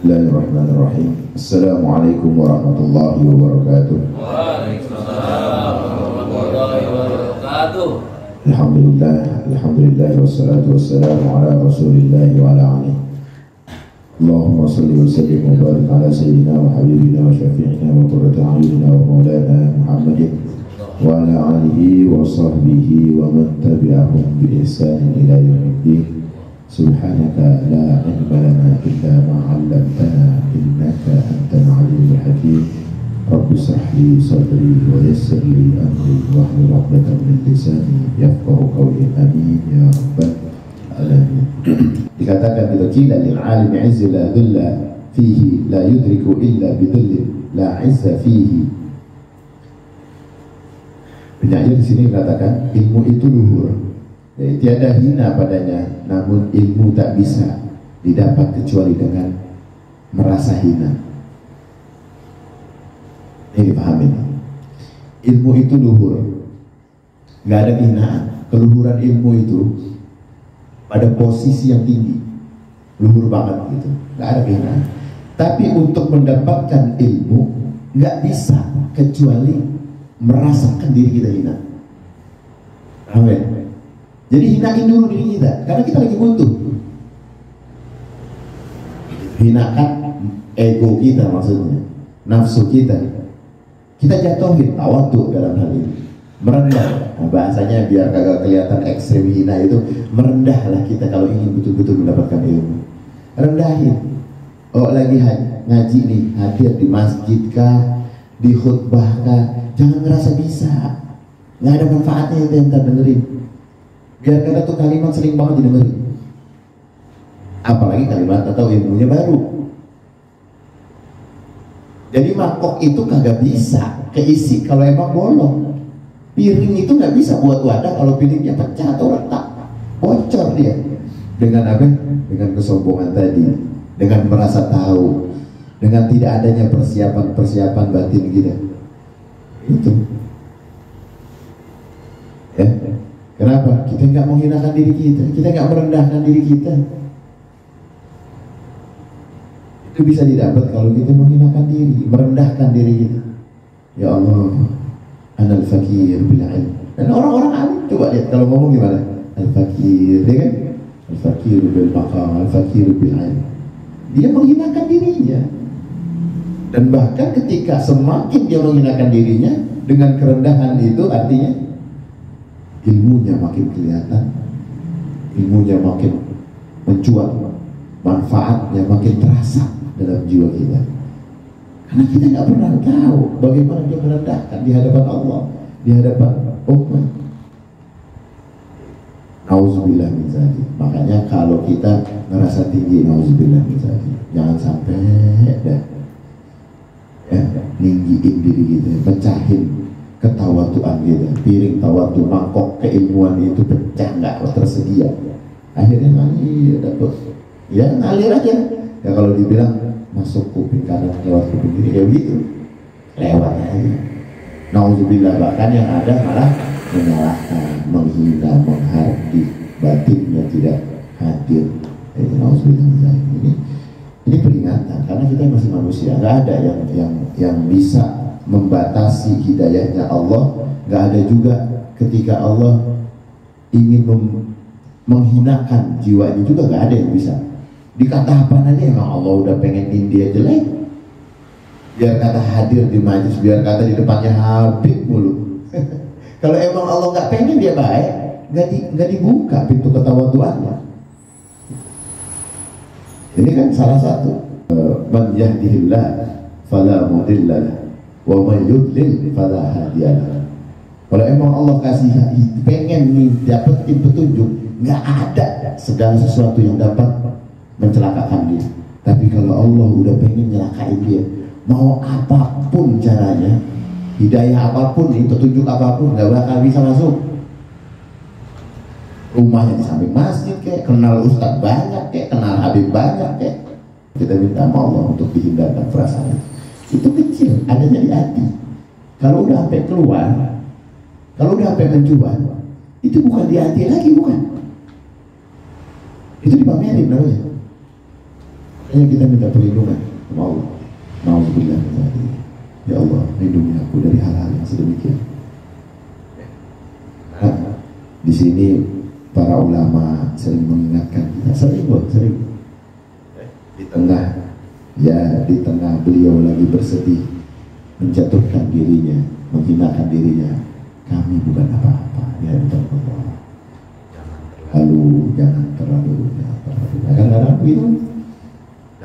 Bismillahirrahmanirrahim. Assalamualaikum warahmatullahi wabarakatuh. Waalaikumsalam warahmatullahi wabarakatuh. Alhamdulillah wassalatu wassalamu ala Rasulillah wa ala alihi. Allahumma salli wa sallim wa barik ala sayyidina wa habibina wa syafi'ina wa qurrati a'yunina wa maulana Muhammadin wa ala alihi wa sahbihi wa man tabi'ahum bi ihsanin ila yaumiddin. Subhanaka la ilma lana illa ma 'allamtana innaka antal 'alimul hakim. Rabbi shrah li sadri wa yassir li amri wahlul 'uqdatam min lisani yafqahu qawli. Amin ya rabbal alamin. Dikatakan bila qila lil 'alim 'izz la dhilla fihi la yudriku illa bidhillin la 'izza fihi. Penyair di sini mengatakan ilmu itu luhur, tiada hina padanya, namun ilmu tak bisa didapat kecuali dengan merasa hina. Ini dipahami. Ilmu itu luhur, nggak ada hinaan. Keluhuran ilmu itu pada posisi yang tinggi, luhur banget gitu, nggak ada hinaan. Tapi untuk mendapatkan ilmu nggak bisa kecuali merasakan diri kita hina. Amin. Jadi hinain dulu diri kita, karena kita lagi butuh. Hinakan ego kita, maksudnya nafsu kita. Kita jatuhin tawadhu dalam hal ini, merendah. Nah, bahasanya biar kagak kelihatan ekstrem hina itu, merendahlah kita kalau ingin betul-betul mendapatkan ilmu. Rendahin. Oh lagi ngaji nih, hadir di masjid kah, di khutbah kah, jangan ngerasa bisa, nggak ada manfaatnya itu yang terdengerin. Biar kata tuh kalimat sering banget didengerin, apalagi kalimat atau ilmunya baru. Jadi mangkok itu kagak bisa keisi kalau emang bolong. Piring itu nggak bisa buat wadah kalau piringnya pecah atau retak, bocor dia. Dengan apa? Dengan kesombongan tadi, dengan merasa tahu, dengan tidak adanya persiapan batin kita. Itu ya. Kenapa? Kita nggak menghinakan diri kita nggak merendahkan diri kita. Itu bisa didapat kalau kita menghinakan diri, merendahkan diri kita. Ya Allah, anal fakir bil ilm. Dan orang-orang alim coba lihat kalau ngomong gimana? Al fakir, ya kan? Al fakir bil maqam, al fakir bil ilm. Dia menghinakan dirinya. Dan bahkan ketika semakin dia menghinakan dirinya dengan kerendahan itu, artinya ilmunya makin kelihatan, ilmunya makin mencuat, manfaatnya makin terasa dalam jiwa kita. Karena kita nggak pernah tahu bagaimana dia merendahkan di hadapan Allah, di hadapan umat. Nauzubillah min dzalik. Makanya kalau kita merasa tinggi, nauzubillah min dzalik, jangan sampai ya ninggiin diri kita, pecahin ketawaduan kita. Piring tawadhu, mangkok keilmuan itu pecah, nggak tersedia, akhirnya ngalir dapat, ya ngalir aja. Ya kalau dibilang masuk kuping kanan lewat kuping kiri, ya begitu, lewat aja. Nauzubillah, bahkan yang ada malah menyalahkan, menghina, menghardik, batinnya tidak hadir. Nauzubillah. Ini peringatan, karena kita masih manusia, nggak ada yang bisa membatasi hidayahnya Allah. Nggak ada juga ketika Allah ingin menghinakan jiwanya juga, nggak ada yang bisa. Dikata apa aja emang Allah udah pengen dia jelek, biar kata hadir di majlis, biar kata di depannya Habib mulu. Kalau emang Allah nggak pengen dia baik, nggak dibuka pintu ketawaduannya. Ini kan salah satu. Man yahdihillah fala mudilla lahu wa man yudlil fala hadiyalah. Kalau emang Allah kasih pengen nih dapetin petunjuk, nggak ada segala sesuatu yang dapat mencelakakan dia. Tapi kalau Allah udah pengen nyelakain dia, mau apapun caranya, hidayah apapun, petunjuk apapun, nggak bakal bisa masuk. Rumahnya di samping masjid kayak, kenal ustadz banyak kayak, kenal habib banyak kayak, kita minta sama Allah untuk dihindarkan perasaan itu kecil, adanya di hati. Kalau udah sampai keluar, kalau udah sampai mencuat, itu bukan di hati lagi, bukan, itu dipamerin namanya. Hanya kita minta perlindungan sama Allah. Nauzubillah min dzalik. Ya Allah, lindungi aku dari hal-hal yang sedemikian. Nah, di sini para ulama sering mengingatkan kita, sering di tengah beliau lagi bersedih, menjatuhkan dirinya, menghinakan dirinya, kami bukan apa-apa di hadapan Allah. Jangan terlalu. Kadang-kadang begitu.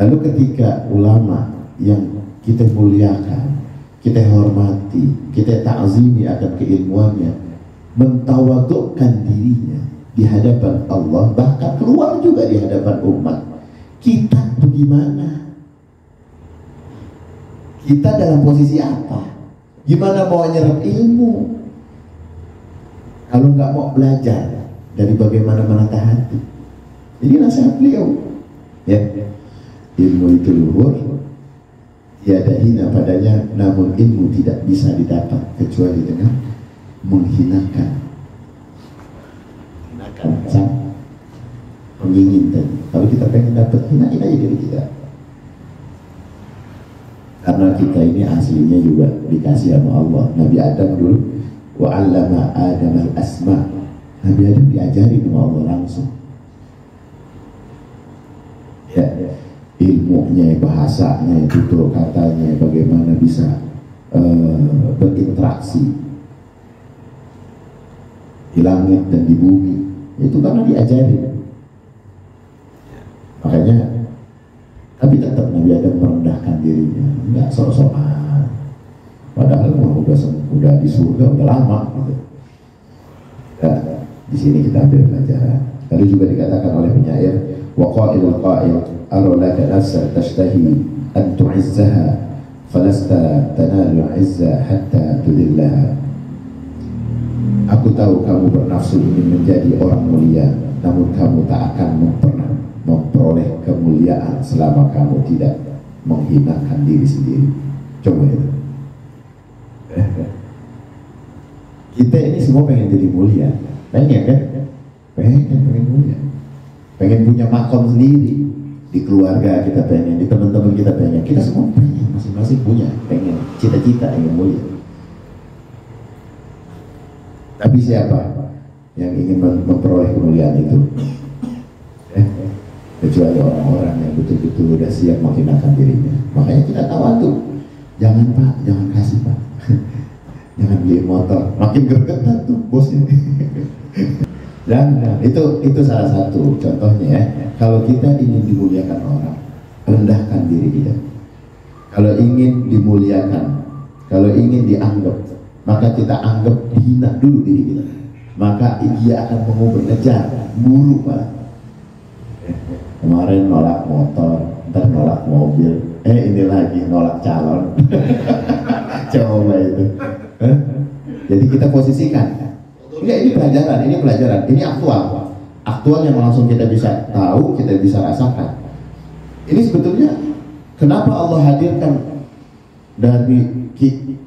Lalu ketika ulama yang kita muliakan, kita hormati, kita ta'zimi akan keilmuannya, mentawadukkan dirinya di hadapan Allah, bahkan keluar juga di hadapan umat, kita bagaimana? Kita dalam posisi apa? Gimana mau nyerap ilmu kalau nggak mau belajar dari bagaimana menatah hati? Ini nasihat beliau, ya. Ilmu itu luhur, tiada hina padanya, namun ilmu tidak bisa didapat kecuali dengan menghinakan sang pengingin tadi. Kalau kita pengen dapat, hinain aja diri kita. Karena kita ini aslinya juga dikasih sama Allah. Nabi Adam dulu, wa 'allama Adam al-asma. Nabi Adam diajari sama Allah langsung. Ya, ilmunya, bahasanya, tutur katanya, bagaimana bisa berinteraksi di langit dan di bumi, itu karena diajari. Makanya, tapi tetap Nabi Adam merendahkan dirinya, nggak sok-sokan. Padahal udah di surga udah lama. Gitu. Nah, di sini kita ambil pelajaran. Lalu juga dikatakan oleh penyair, wa qailul qail arolaka nafsa tashtahi an tu'izzaha falasta tanalu 'izza hatta tudillaha. Aku tahu kamu bernafsu ingin menjadi orang mulia, namun kamu tak akan pernah memperoleh kemuliaan selama kamu tidak menghinakan diri sendiri. Coba itu. Kita ini semua pengen jadi mulia, pengen kan? Pengen mulia, pengen punya makom sendiri di keluarga kita, pengen di teman-teman kita, pengen, kita semua pengen, masing-masing punya, pengen cita-cita ingin mulia. Tapi siapa yang ingin memperoleh kemuliaan itu? Kecuali orang-orang yang betul-betul udah siap menghinakan dirinya. Makanya kita tawadhu. Jangan Pak, jangan kasih Pak. Jangan beli motor, makin gergetan tuh bosnya. Dan itu salah satu contohnya ya. Kalau kita ingin dimuliakan orang, rendahkan diri kita. Kalau ingin dimuliakan, kalau ingin dianggap, maka kita anggap hina dulu diri kita. Maka dia akan mau mengejar, buru Pak. Kemarin nolak motor, ntar nolak mobil, ini lagi nolak calon. Coba itu. Jadi kita posisikan. Enggak, ini pelajaran, ini aktual yang langsung kita bisa tahu, kita bisa rasakan. Ini sebetulnya kenapa Allah hadirkan dari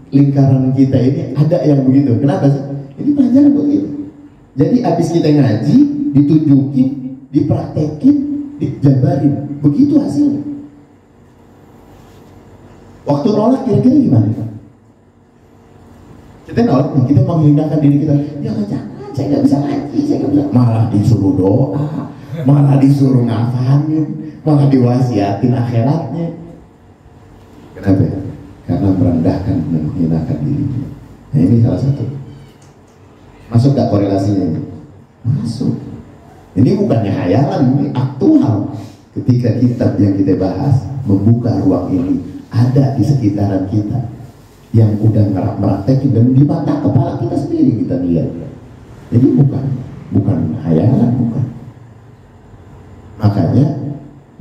lingkaran kita ini ada yang begitu. Kenapa sih? Ini pelajaran begitu. Jadi habis kita ngaji, ditunjukin, dipraktekin, dijabarin, begitu hasilnya. Waktu nolak kira-kira gimana? Kita nolak, kita menghinakan diri kita. Jangan, saya nggak bisa ngaji, saya nggak bisa. Malah disuruh doa, malah disuruh ngafalin, malah diwasiatin akhiratnya. Kenapa? Karena merendahkan dan menghinakan dirinya. Nah ini salah satu. Masuk gak korelasinya ini? Masuk. Ini bukannya hayalan, ini aktual. Ketika kitab yang kita bahas membuka ruang ini, ada di sekitaran kita yang udah meraktekin dan di mata kepala kita sendiri kita lihat. Jadi bukan hayalan, bukan. Makanya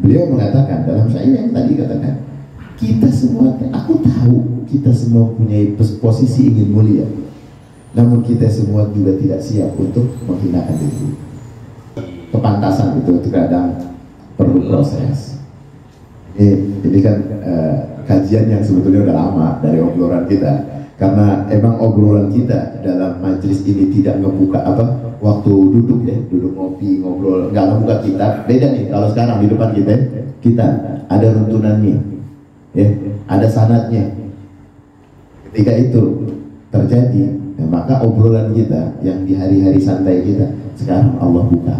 beliau mengatakan dalam syair yang tadi katakan, kita semua, aku tahu kita semua punya posisi ingin mulia, namun kita semua juga tidak siap untuk menghinakan diri. Kepantasan itu kadang perlu proses. Ini kan kajian yang sebetulnya udah lama dari obrolan kita. Karena emang obrolan kita dalam majelis ini tidak ngebuka waktu duduk ya, duduk ngopi ngobrol, nggak ngebuka kitab. Beda nih kalau sekarang di depan kita ada runtunannya, ya, ada sanadnya. Ketika itu terjadi, ya, maka obrolan kita yang di hari-hari santai kita sekarang Allah buka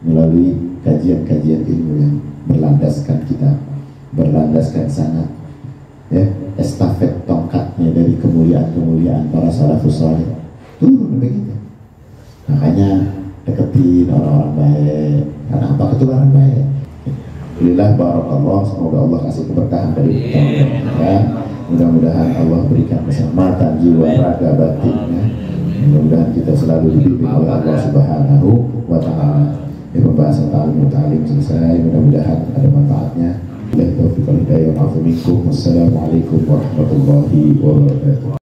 melalui kajian-kajian ilmu yang berlandaskan kitab, berlandaskan sanad. Ya, estafet tongkatnya dari kemuliaan-kemuliaan para salafus saleh turun begitu. Makanya deketin orang-orang baik. Karena apa? Ketularan baik. Alhamdulillah, barakallah. Semoga Allah kasih keberkahan dari kita. Mudah-mudahan Allah berikan keselamatan jiwa, raga, batinnya. Mudah-mudahan kita selalu dibimbing oleh Allah Subhanahu wa Ta'ala. Pembahasan ta'lim selesai. Mudah-mudahan ada manfaatnya. Wassalamualaikum warahmatullahi wabarakatuh.